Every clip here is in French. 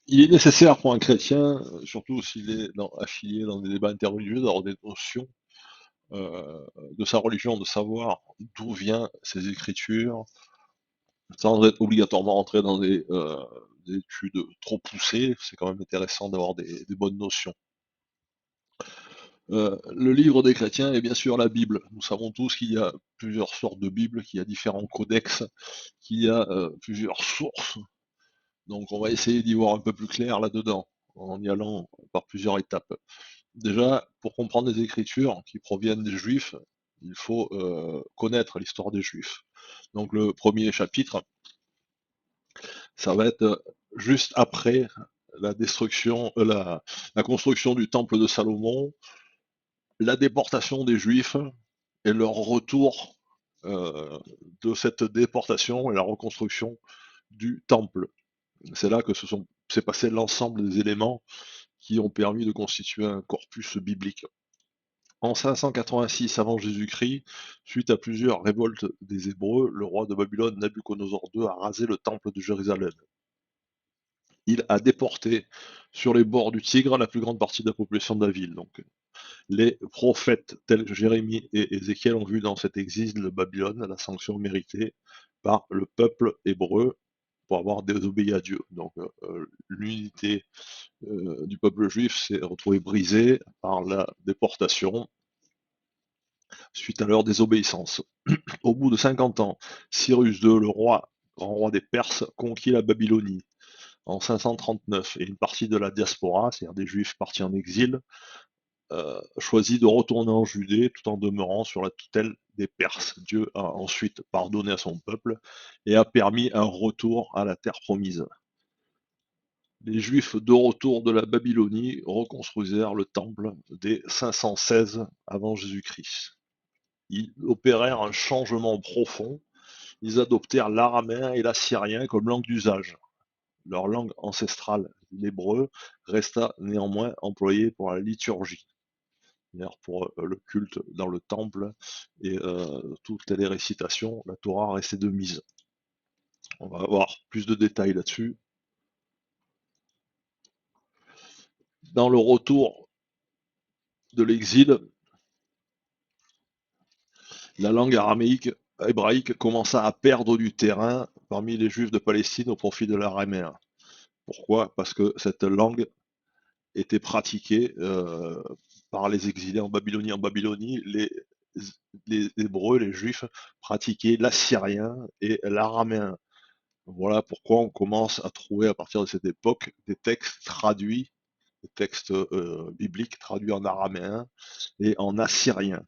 Il est nécessaire pour un chrétien, surtout s'il est affilié dans des débats interreligieux, d'avoir des notions euh, de sa religion, de savoir d'où viennent ces écritures, sans être obligatoirement rentrer dans des études trop poussées. C'est quand même intéressant d'avoir des bonnes notions. Le livre des chrétiens est bien sûr la Bible. Nous savons tous qu'il y a plusieurs sortes de Bibles, qu'il y a différents codex, qu'il y a plusieurs sources. Donc on va essayer d'y voir un peu plus clair là-dedans, en y allant par plusieurs étapes. Déjà, pour comprendre les écritures qui proviennent des Juifs, il faut connaître l'histoire des Juifs. Donc le premier chapitre, ça va être juste après la destruction, la construction du temple de Salomon, la déportation des Juifs et leur retour euh, de cette déportation et la reconstruction du temple. C'est là que s'est passé l'ensemble des éléments qui ont permis de constituer un corpus biblique. En 586 avant Jésus-Christ, suite à plusieurs révoltes des Hébreux, le roi de Babylone, Nabuchodonosor II, a rasé le temple de Jérusalem. Il a déporté sur les bords du Tigre la plus grande partie de la population de la ville. Donc, les prophètes tels que Jérémie et Ézéchiel ont vu dans cet exil de Babylone la sanction méritée par le peuple hébreu pour avoir désobéi à Dieu. Donc l'unité du peuple juif s'est retrouvée brisée par la déportation suite à leur désobéissance. Au bout de 50 ans, Cyrus II, le roi, grand roi des Perses, conquit la Babylonie en 539 et une partie de la diaspora, c'est-à-dire des juifs partis en exil, choisit de retourner en Judée tout en demeurant sur la tutelle des Perses. Dieu a ensuite pardonné à son peuple et a permis un retour à la terre promise. Les Juifs de retour de la Babylonie reconstruisirent le temple dès 516 avant Jésus-Christ. Ils opérèrent un changement profond. Ils adoptèrent l'araméen et l'assyrien comme langue d'usage. Leur langue ancestrale, l'hébreu, resta néanmoins employée pour la liturgie, c'est-à-dire pour le culte dans le temple et toutes les récitations, la Torah restait de mise. On va avoir plus de détails là-dessus. Dans le retour de l'exil, la langue araméique hébraïque commença à perdre du terrain parmi les juifs de Palestine au profit de l'araméen. Pourquoi? Parce que cette langue était pratiquée par les exilés en Babylonie. En Babylonie, les Hébreux, les Juifs, pratiquaient l'assyrien et l'araméen. Voilà pourquoi on commence à trouver à partir de cette époque des textes traduits, des textes bibliques traduits en araméen et en assyrien.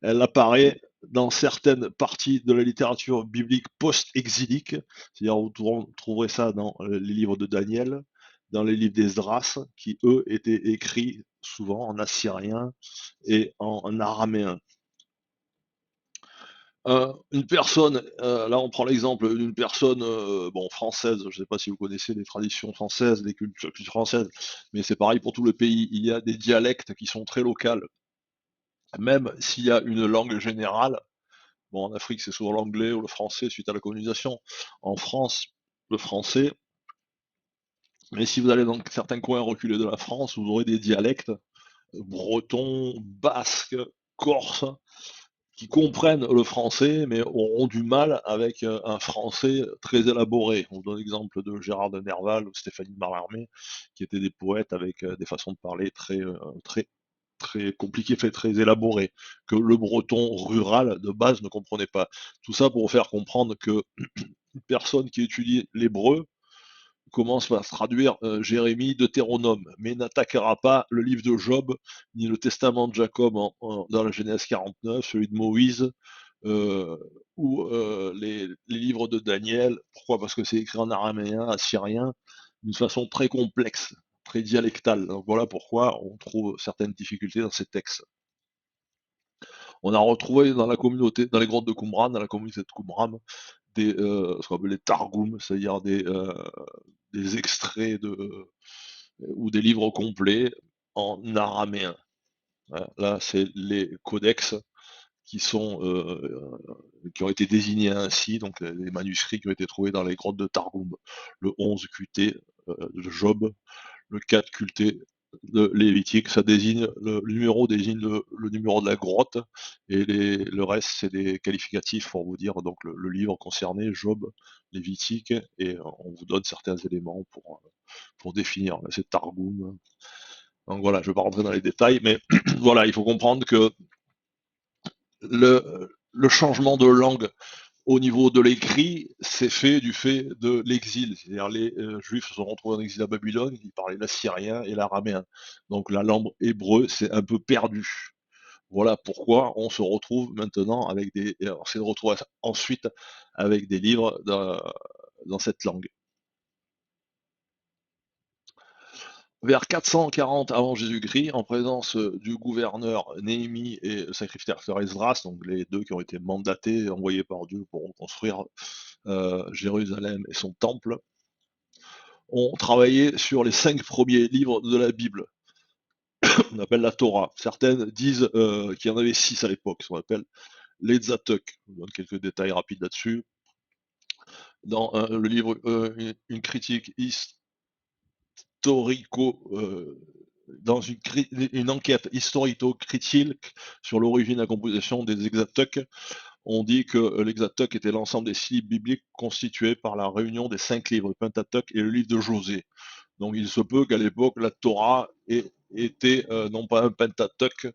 Elle apparaît dans certaines parties de la littérature biblique post-exilique, c'est-à-dire vous trouverez ça dans les livres de Daniel, dans les livres d'Esdras, qui eux étaient écrits souvent en assyrien et en araméen. Une personne, là on prend l'exemple d'une personne bon, française, je ne sais pas si vous connaissez les traditions françaises, les cultures françaises, mais c'est pareil pour tout le pays, il y a des dialectes qui sont très locaux, même s'il y a une langue générale. Bon, en Afrique, c'est souvent l'anglais ou le français suite à la colonisation. En France, le français. Mais si vous allez dans certains coins reculés de la France, vous aurez des dialectes bretons, basques, corses, qui comprennent le français, mais auront du mal avec un français très élaboré. On donne l'exemple de Gérard de Nerval ou Stéphanie Mallarmé, qui étaient des poètes avec des façons de parler très compliqué, fait très élaboré, que le breton rural de base ne comprenait pas. Tout ça pour faire comprendre que une personne qui étudie l'hébreu commence par traduire Jérémie Deutéronome, mais n'attaquera pas le livre de Job, ni le testament de Jacob dans la Genèse 49, celui de Moïse, euh, ou les livres de Daniel. Pourquoi? Parce que c'est écrit en araméen, assyrien, d'une façon très complexe, très dialectale. Donc voilà pourquoi on trouve certaines difficultés dans ces textes. On a retrouvé dans la communauté, dans les grottes de Qumran, dans la communauté de Qumran, ce qu'on appelle les targums, c'est-à-dire des extraits ou des livres complets en araméen. Voilà. Là, c'est les codex qui ont été désignés ainsi, donc les manuscrits qui ont été trouvés dans les grottes de Targum, le 11 QT de Job, le 4 QT de Lévitique, ça désigne, le numéro désigne le numéro de la grotte, et le reste c'est des qualificatifs pour vous dire donc le livre concerné, Job, Lévitique, et on vous donne certains éléments pour définir. Là c'est Targum. Donc voilà, je ne vais pas rentrer dans les détails, mais voilà, il faut comprendre que le changement de langue au niveau de l'écrit, c'est fait du fait de l'exil. C'est-à-dire les Juifs se sont retrouvés en exil à Babylone, ils parlaient l'assyrien et l'araméen. Donc la langue hébreu s'est un peu perdue. Voilà pourquoi on se retrouve maintenant avec on s'est retrouvé ensuite avec des livres dans cette langue. Vers 440 avant Jésus-Christ, en présence du gouverneur Néhémie et le sacrificateur Esdras, donc les deux qui ont été mandatés, envoyés par Dieu pour reconstruire Jérusalem et son temple, ont travaillé sur les 5 premiers livres de la Bible. On appelle la Torah. Certaines disent qu'il y en avait 6 à l'époque, ce qu'on appelle les Tzatök. Je vous donne quelques détails rapides là-dessus. Dans le livre Une critique historico dans une enquête historico-critique sur l'origine et la composition des Hexateuch, on dit que l'Hexateuch était l'ensemble des 6 livres bibliques constitués par la réunion des 5 livres, le Pentateuch et le livre de Josée. Donc il se peut qu'à l'époque, la Torah était non pas un Pentateuch,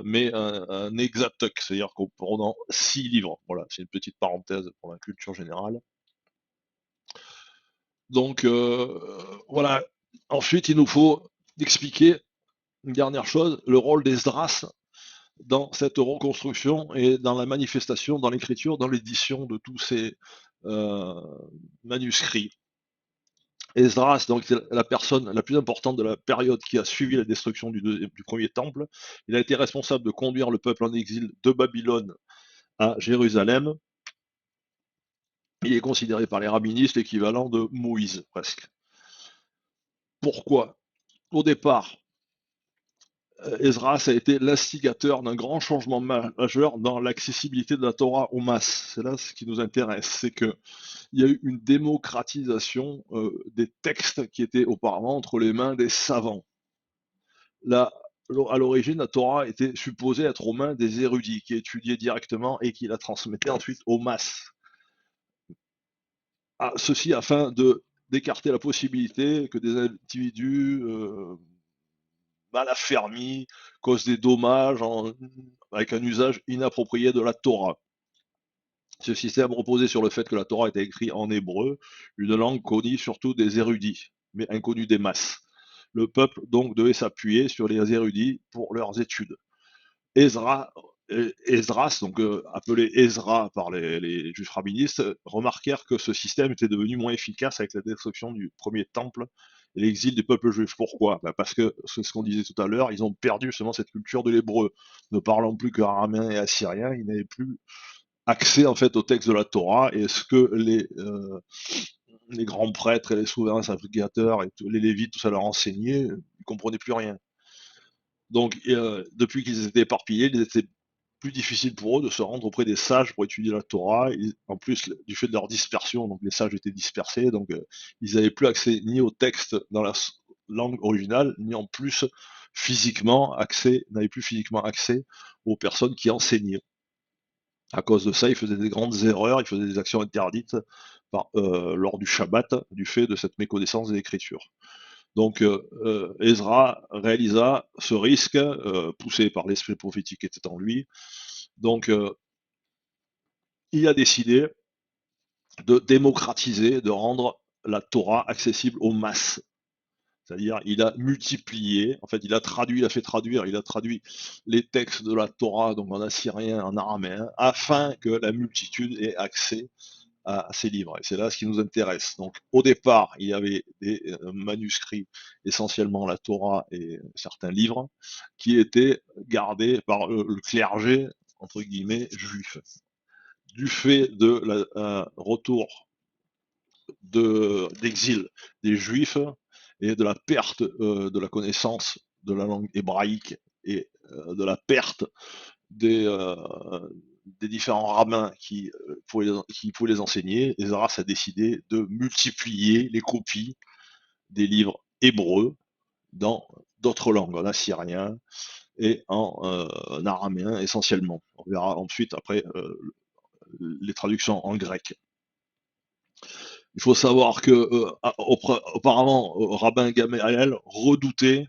mais un Hexateuch, c'est-à-dire comprenant 6 livres. Voilà, c'est une petite parenthèse pour la culture générale. Donc voilà. Ensuite, il nous faut expliquer une dernière chose, le rôle d'Esdras dans cette reconstruction et dans la manifestation, dans l'écriture, dans l'édition de tous ces manuscrits. Esdras, donc, c'est la personne la plus importante de la période qui a suivi la destruction du premier temple. Il a été responsable de conduire le peuple en exil de Babylone à Jérusalem. Il est considéré par les rabbinistes l'équivalent de Moïse, presque. Pourquoi? Au départ, Esdras a été l'instigateur d'un grand changement majeur dans l'accessibilité de la Torah aux masses. C'est là ce qui nous intéresse, c'est qu'il y a eu une démocratisation des textes qui étaient auparavant entre les mains des savants. Là, à l'origine, la Torah était supposée être aux mains des érudits, qui étudiaient directement et qui la transmettaient ensuite aux masses. Ceci afin d'écarter la possibilité que des individus mal affermis causent des dommages avec un usage inapproprié de la Torah. Ce système reposait sur le fait que la Torah était écrite en hébreu, une langue connue surtout des érudits, mais inconnue des masses. Le peuple donc devait s'appuyer sur les érudits pour leurs études. Esdras, donc appelé Ezra par les juifs rabbinistes, remarquèrent que ce système était devenu moins efficace avec la destruction du premier temple et l'exil des peuples juifs. Pourquoi? Parce que c'est ce qu'on disait tout à l'heure, ils ont perdu justement cette culture de l'hébreu. Ne parlant plus que araméen et assyrien, ils n'avaient plus accès en fait au texte de la Torah, et ce que les grands prêtres et les souverains sacrificateurs et les lévites, tout ça leur enseignait, ils ne comprenaient plus rien. Donc, depuis qu'ils étaient éparpillés, il était plus difficile pour eux de se rendre auprès des sages pour étudier la Torah. En plus, du fait de leur dispersion, donc les sages étaient dispersés, donc ils n'avaient plus accès ni au texte dans la langue originale, ni en plus n'avaient plus physiquement accès aux personnes qui enseignaient. À cause de ça, ils faisaient des grandes erreurs, ils faisaient des actions interdites lors du Shabbat, du fait de cette méconnaissance de l'Écriture. Donc Ezra réalisa ce risque, poussé par l'esprit prophétique qui était en lui. Donc il a décidé de démocratiser, de rendre la Torah accessible aux masses. C'est-à-dire, il a multiplié, en fait, il a fait traduire, il a traduit les textes de la Torah, donc en assyrien, en araméen, afin que la multitude ait accès à ces livres. Et c'est là ce qui nous intéresse. Donc, au départ, il y avait des manuscrits, essentiellement la Torah et certains livres, qui étaient gardés par le clergé, entre guillemets, juif. Du fait de retour d'exil des Juifs et de la perte de la connaissance de la langue hébraïque et de la perte des différents rabbins qui pouvaient les enseigner, Esdras a décidé de multiplier les copies des livres hébreux dans d'autres langues, en assyrien et en araméen essentiellement. On verra ensuite après les traductions en grec. Il faut savoir que auparavant, Rabbin Gamaliel redoutait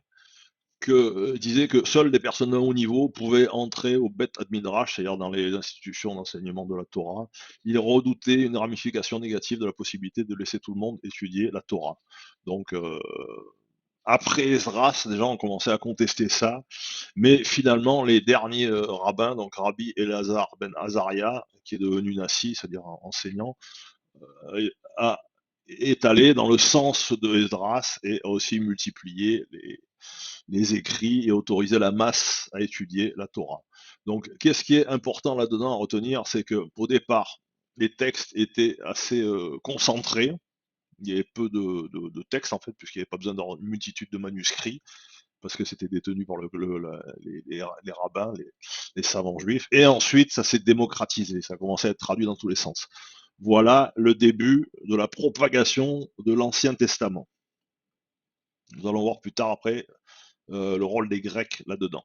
disait que seules des personnes de haut niveau pouvaient entrer au Bet Midrash, c'est-à-dire dans les institutions d'enseignement de la Torah. Il redoutait une ramification négative de la possibilité de laisser tout le monde étudier la Torah. Donc, après Esdras, des gens ont commencé à contester ça, mais finalement, les derniers rabbins, donc Rabbi Elazar ben Azaria, qui est devenu Nassi, c'est-à-dire enseignant, a, est allé dans le sens de Esdras et a aussi multiplié les écrits et autorisé la masse à étudier la Torah. Donc, qu'est-ce qui est important là-dedans à retenir, c'est que au départ, les textes étaient assez concentrés. Il y avait peu de textes en fait, puisqu'il n'y avait pas besoin d'avoir une multitude de manuscrits, parce que c'était détenu par les rabbins, les savants juifs. Et ensuite, ça s'est démocratisé, ça a commencé à être traduit dans tous les sens. Voilà le début de la propagation de l'Ancien Testament. Nous allons voir plus tard après le rôle des Grecs là-dedans.